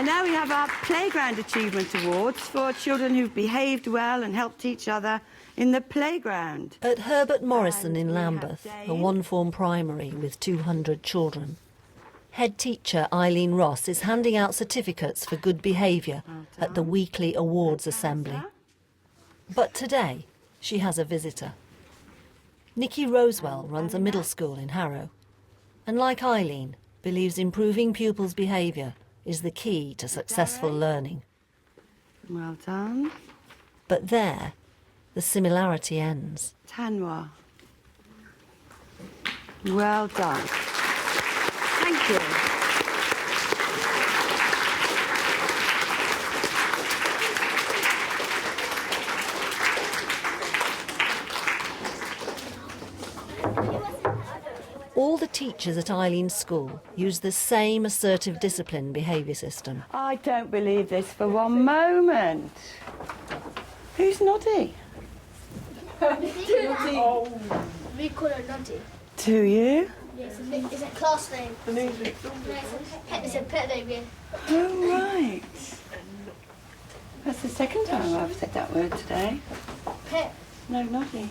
now we have our Playground Achievement Awards for children who've behaved well and helped each other in the playground. At Herbert Morrison in Lambeth, a one-form primary with 200 children, head teacher Eileen Ross is handing out certificates for good behaviour at the weekly awards assembly. But today, she has a visitor. Nicky Rosewell runs a middle school in Harrow, and like Eileen, believes improving pupils' behaviour is the key to successful learning. Well done. But there, the similarity ends. Tanwa. Well done. Thank you. All the teachers at Eileen's school use the same assertive discipline behaviour system. I don't believe this for one moment. Who's Noddy? Oh. We call her Noddy. Do you? Yes, it's a class name. It's a pet name, yeah. Oh, right. That's the second time I've said that word today. Pet. No, Noddy.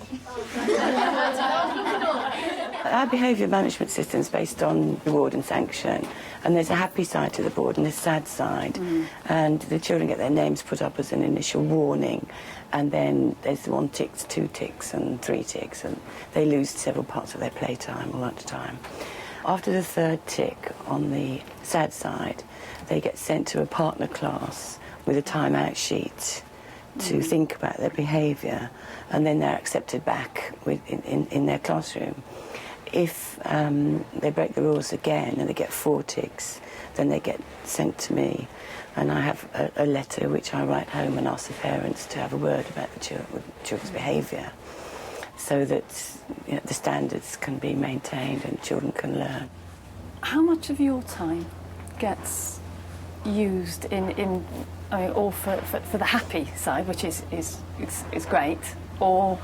Our behaviour management system is based on reward and sanction, and there's a happy side to the board and a sad side. And the children get their names put up as an initial warning, and then there's 1 tick, 2 ticks and 3 ticks, and they lose several parts of their playtime or lunchtime. After the 3rd tick on the sad side, they get sent to a partner class with a timeout sheet to think about their behaviour, and then they're accepted back in their classroom. If they break the rules again and they get 4 ticks, then they get sent to me, and I have a letter which I write home and ask the parents to have a word about the children's behaviour, so that the standards can be maintained and children can learn. How much of your time gets used all for the happy side, which is great, or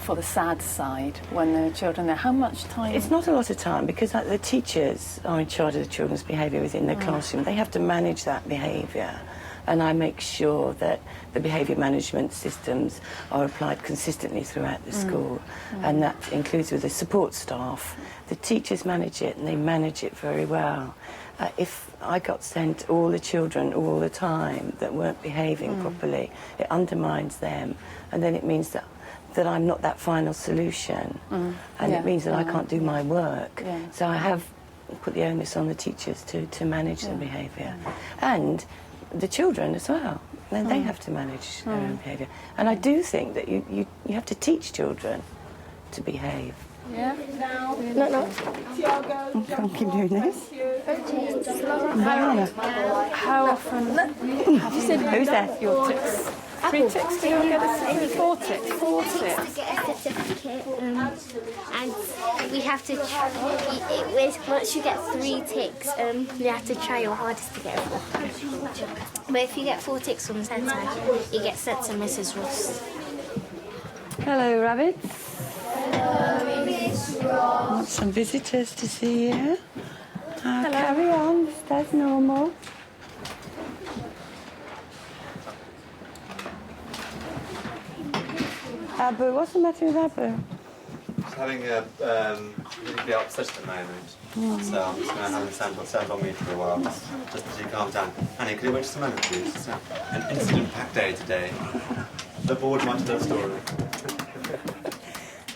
for the sad side when there are children there? How much time? It's not a lot of time, because the teachers are in charge of the children's behaviour within their classroom. They have to manage that behaviour, and I make sure that the behaviour management systems are applied consistently throughout the school, and that includes with the support staff. The teachers manage it, and they manage it very well. If I got sent all the children all the time that weren't behaving properly, it undermines them, and then it means that I'm not that final solution, and it means that I can't do my work. So I have put the onus on the teachers to manage the behaviour, and the children as well. Then they have to manage their own behaviour. And I do think that you have to teach children to behave. Yeah. No. I can't keep doing this. How often have you seen Who's that? your ticks? 3 ticks to get a 4 ticks. 4 ticks. To get a certificate, and we have to. Once you get 3 ticks, you have to try your hardest to get a 4. But if you get 4 ticks from the centre, you get sent to Mrs. Ross. Hello, rabbits. Hello, Miss Ross. Want some visitors to see you? Carry on, that's normal. Abu, what's the matter with Abu? He's having a really upset at the moment, so I'm just going to have him stand on me for a while, just as he calms down. Annie, could you wait just a moment, please? It's an incident-packed day today. The board might tell a story.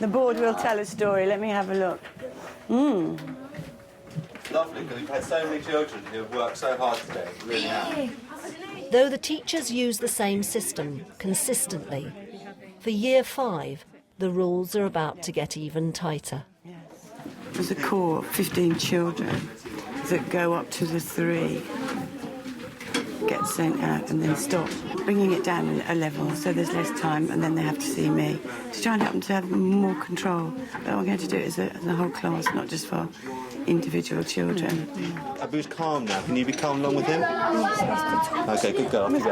The board will tell a story. Let me have a look. Lovely, because we've had so many children who have worked so hard today. We really have. Though the teachers use the same system consistently, for Year 5, the rules are about to get even tighter. There's a core of 15 children that go up to the 3, get sent out and then stop, bringing it down a level so there's less time, and then they have to see me to try and help them to have more control. But I'm going to do it as a whole class, not just for individual children. Abu's calm now. Can you be calm along with him? Okay, good girl. Off you go.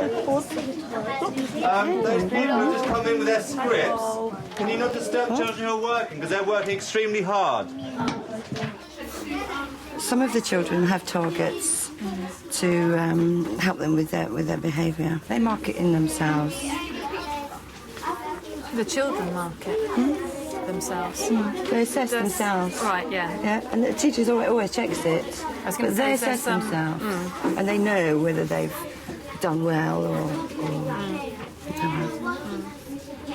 Those people who just come in with their scripts, can you not disturb children who are working, because they're working extremely hard? Some of the children have targets to help them with their behaviour. They mark it in themselves. The children mark it themselves. They assess themselves. Right, yeah. Yeah, and the teachers always checks it. I was going to But they say, assess themselves, and they know whether they've done well or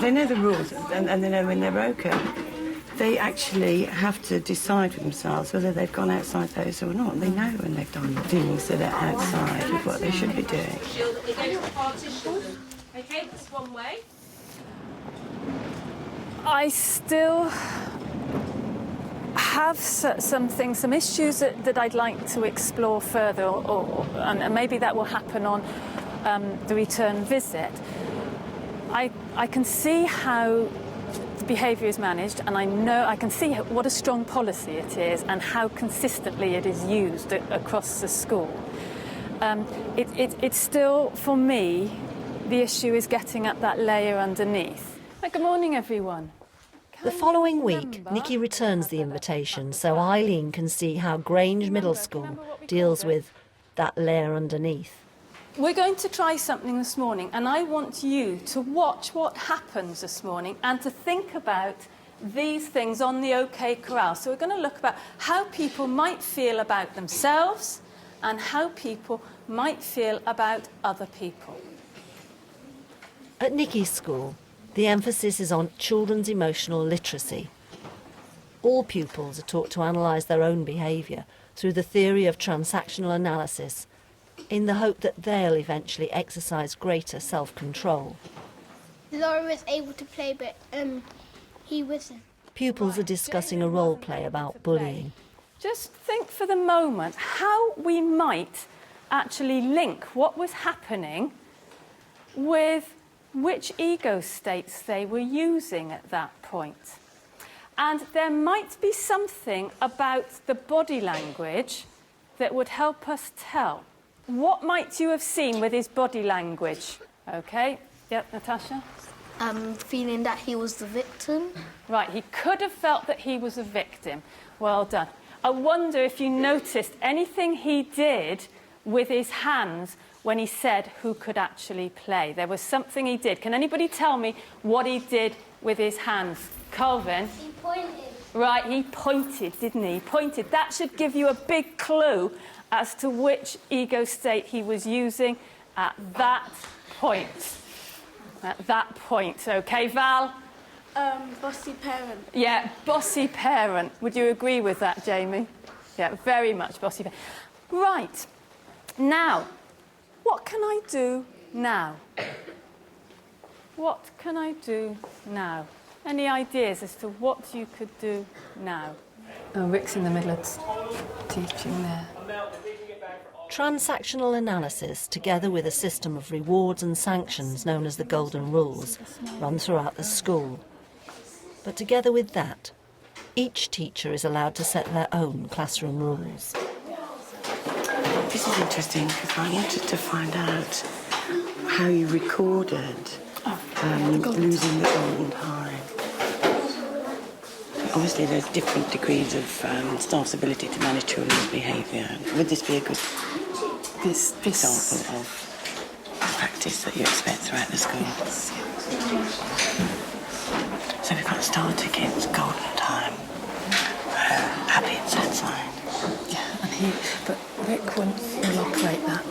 They know the rules, and they know when they're broken. They actually have to decide for themselves whether they've gone outside those or not. They know when they've done things that are outside of what they should be doing. Okay, that's one way. I still have some issues that I'd like to explore further, and maybe that will happen on the return visit. I can see how the behaviour is managed, and I can see what a strong policy it is and how consistently it is used across the school. It's still, for me, the issue is getting at that layer underneath. Good morning, everyone. The following week, Nicky returns the invitation so Eileen can see how Grange Middle School deals with that layer underneath. We're going to try something this morning, and I want you to watch what happens this morning and to think about these things on the OK Corral. So we're going to look about how people might feel about themselves and how people might feel about other people. At Nicky's school, the emphasis is on children's emotional literacy. All pupils are taught to analyse their own behaviour through the theory of transactional analysis, in the hope that they'll eventually exercise greater self-control. Laura was able to play, but he wasn't. Pupils are discussing a role play about bullying. Just think for the moment how we might actually link what was happening with which ego states they were using at that point. And there might be something about the body language that would help us tell. What might you have seen with his body language? OK. Yep, Natasha? Feeling that he was the victim. Right, he could have felt that he was a victim. Well done. I wonder if you noticed anything he did with his hands when he said who could actually play. There was something he did. Can anybody tell me what he did with his hands? Calvin? He pointed. Right, he pointed, didn't he? He pointed. That should give you a big clue as to which ego state he was using at that point. At that point. OK, Val? Bossy parent. Yeah, bossy parent. Would you agree with that, Jamie? Yeah, very much bossy parent. Right. Now, what can I do now? What can I do now? Any ideas as to what you could do now? Oh, Rick's in the middle of teaching there. Transactional analysis, together with a system of rewards and sanctions known as the Golden Rules, run throughout the school. But together with that, each teacher is allowed to set their own classroom rules. This is interesting because I wanted to find out how you recorded losing the golden time. Obviously, there's different degrees of staff's ability to manage children's behaviour. Would this be a good example of practice that you expect throughout the school? So we've got star tickets, golden time, happy and sad sign. Yeah, but Rick will operate that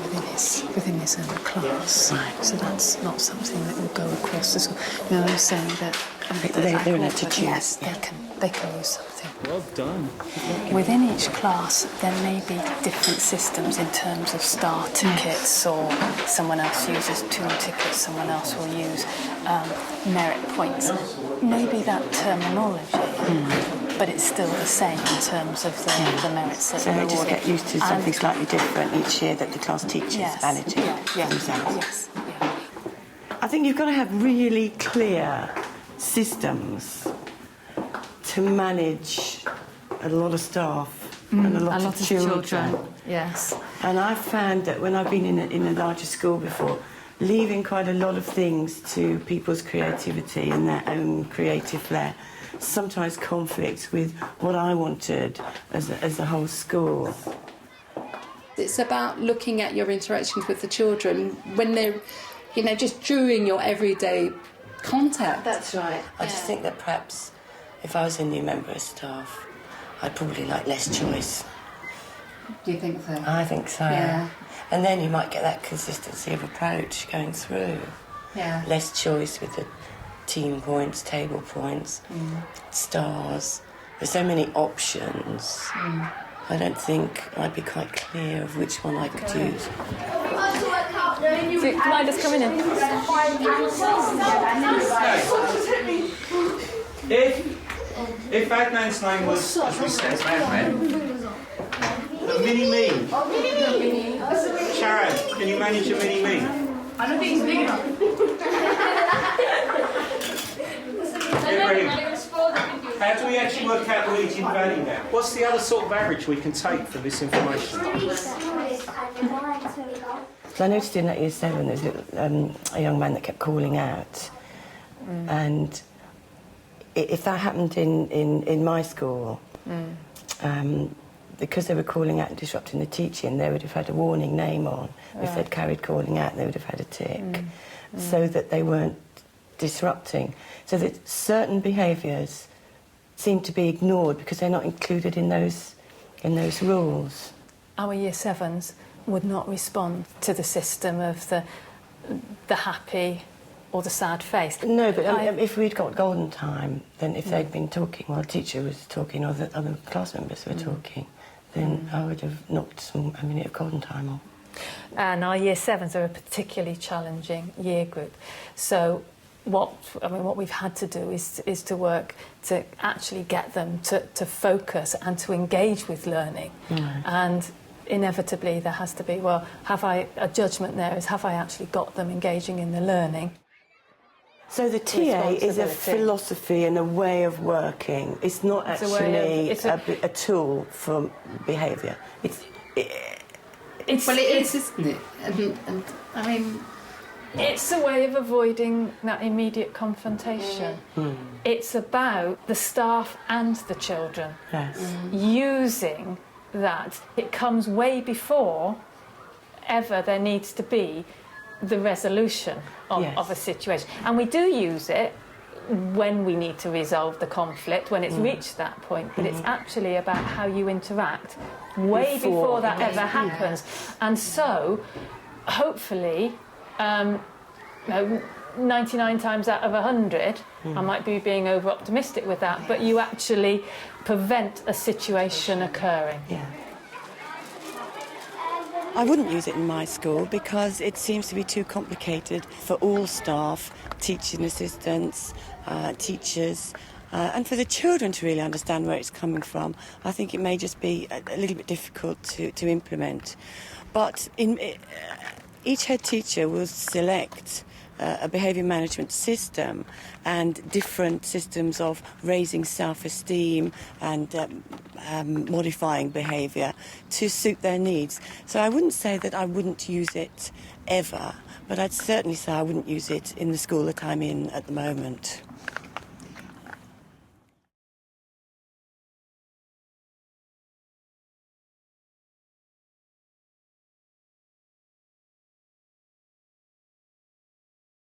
within his own class. Right. So that's not something that will go across the school. You know, I was saying that They're allowed to choose. Yes, they can use something. Well done. Within each class, there may be different systems in terms of star tickets, or someone else uses 2 tickets, someone else will use merit points. Maybe that terminology, but it's still the same in terms of the merits that So are they just awarded. get used to something slightly different each year that the class teachers validate themselves. Yes. Yeah. I think you've got to have really clear systems to manage a lot of staff and a lot of children. Yes. And I've found that when I've been in a larger school before, leaving quite a lot of things to people's creativity and their own creative flair sometimes conflicts with what I wanted as a whole school. It's about looking at your interactions with the children when they're, you know, just during your everyday contact. That's right. I just think that perhaps if I was a new member of staff, I'd probably like less choice. Do you think so? I think so. Yeah. And then you might get that consistency of approach going through. Yeah. Less choice with the team points, table points, stars. There's so many options. I don't think I'd be quite clear of which one I could use. Do you mind us coming in? If Adnan's name was, as we said, a mini-me. Sharon, can you manage a mini-me? I don't think he's big enough. How do we actually work out the median value now? What's the other sort of average we can take from this information? So I noticed in that year 7 there's a young man that kept calling out, and if that happened in my school, because they were calling out and disrupting the teaching, they would have had a warning name on. If they'd carried calling out, they would have had a tick, so that they weren't disrupting. So that certain behaviours seem to be ignored because they're not included in those rules. Our year 7s would not respond to the system of the happy or the sad face. No, but if we'd got golden time, then if they'd been talking while the teacher was talking or the other class members were talking, then I would have knocked a minute of golden time on. And our year 7s are a particularly challenging year group. So what we've had to do is to work to actually get them to focus and to engage with learning. And inevitably there has to be, a judgment there is, have I actually got them engaging in the learning? So the TA is a philosophy and a way of working. It's not actually a tool for behaviour. Well, it is, isn't it? And I mean, it's a way of avoiding that immediate confrontation. It's about the staff and the children using that. It comes way before ever there needs to be the resolution of a situation. And we do use it when we need to resolve the conflict, when it's reached that point, but it's actually about how you interact way before that ever happens. And so, hopefully, 99 times out of 100, I might be being over-optimistic with that, but you actually prevent a situation occurring. I wouldn't use it in my school because it seems to be too complicated for all staff, teaching assistants, teachers, and for the children to really understand where it's coming from. I think it may just be a little bit difficult to implement. But each head teacher will select a behaviour management system and different systems of raising self-esteem and modifying behaviour to suit their needs. So I wouldn't say that I wouldn't use it ever, but I'd certainly say I wouldn't use it in the school that I'm in at the moment.